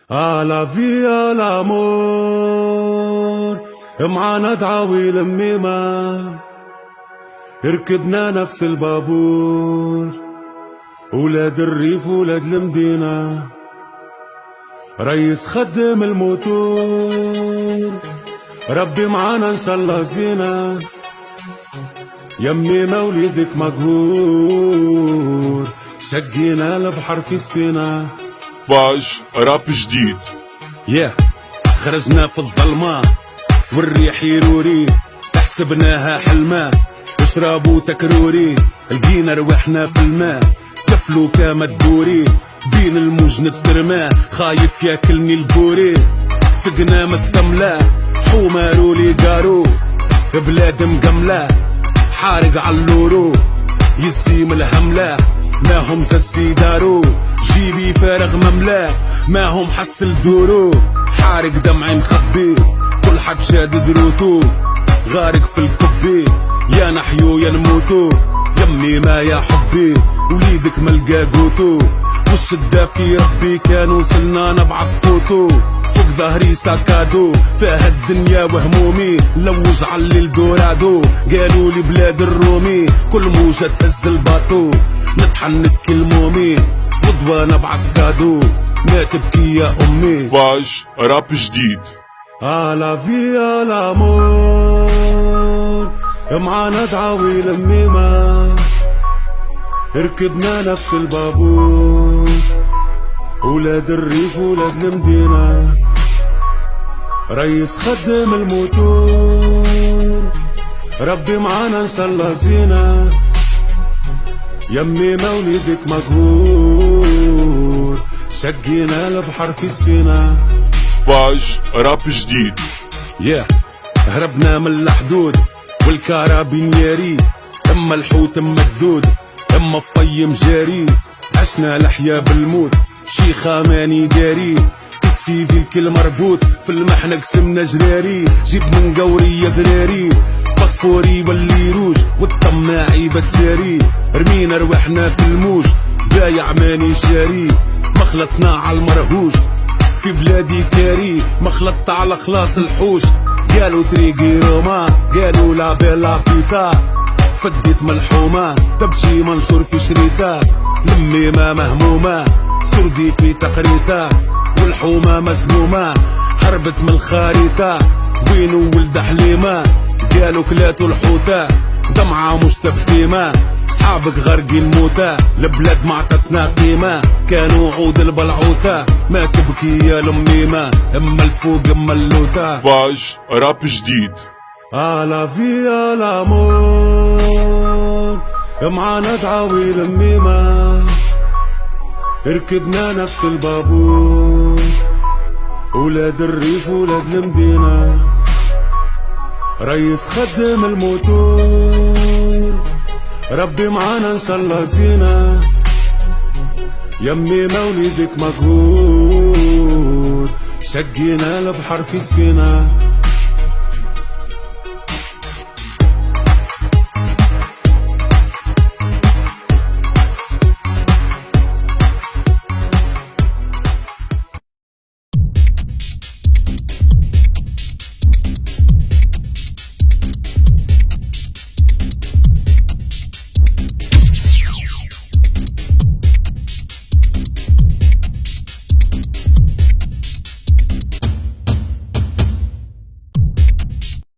À la vie, à l'amour معانا دعاوي ميمة ركبنا نفس البابور ولاد الريف ولاد المدينة ريس خدم الموتور ربي معانا ان شاء الله زينة يمي مولدك مقهور شقينا البحر في سفينة باج راب جديد. خرجنا في الظلمة والريح يروري حسبناها حلمة اشراب وتكروري لقينا رواحنا في الماء كفلو كما تدوري بين الموج نترمى خايف ياكلني البوري فقنا مالثملة حومارو لي قارو بلاد مقملة حارق عاللورو يسيم الهملة ماهم زسي دارو جيبي فارغ مملا ماهم حسل دورو حارق دمعي مخبي كل حد شاد دروتو غارق في الكبي يا نحيو يا نموتو يمي ما يا حبي وليدك ملقا قوتو والشدة في ربي كان وصلنا نبعث فوتو فوق ظهري ساكادو فيها الدنيا وهمومي لوج علي الدورادو قالوا لي بلاد الرومي كل موجة تهز الباطو نطحن نتكلمومي غدوة نبعث كادو ما تبكي يا امي. باج راب جديد. À la vie, à l'amour معانا دعاوي لميمة ركبنا نفس البابور ولاد الريف ولاد المدينة ريس خدم الموتور ربي معانا ان شاء الله زينة يمي مولدك مقهور شقينا البحر في سفينة. باج راب جديد. هربنا من الحدود والكارابينيري اما الحوت اما الدود اما الطيم جاري عشنا لحيا بالموت شي خاماني داري السيفي الكل مربوط في المحنة قسمنا جراري جيب من قوري يا ذراري باسبوري واللي روج والطماعي بتساري رمينا رواحنا في الموج بايع ماني شاري مخلطنا عالمرهوج في بلادي كاري مخلطت على خلاص الحوش قالوا تريقي روما قالوا لا بيلا فيتا فديت ملحومة تمشي منشور في شريطة لمي ما مهمومة سردي في تقريطة والحومة مزمومة هربت من الخريطة وينو ولد حليمة قالوا كلاتو الحوتة دمعة مش تبسيمة صحابك غرقين موتى البلاد ما عطتنا قيمة كانوا عود البلعوتة ما تبكي يا لميمة اما الفوق اما اللوتة. باج راب جديد. À la vie, à l'amour معانا دعاوي لميمة ركبنا نفس البابور ولاد الريف ولاد المدينة ريس خدم الموتور ربي معانا ان شاء الله زينة يمي مولدك مقهور شقينا البحر في سفينة.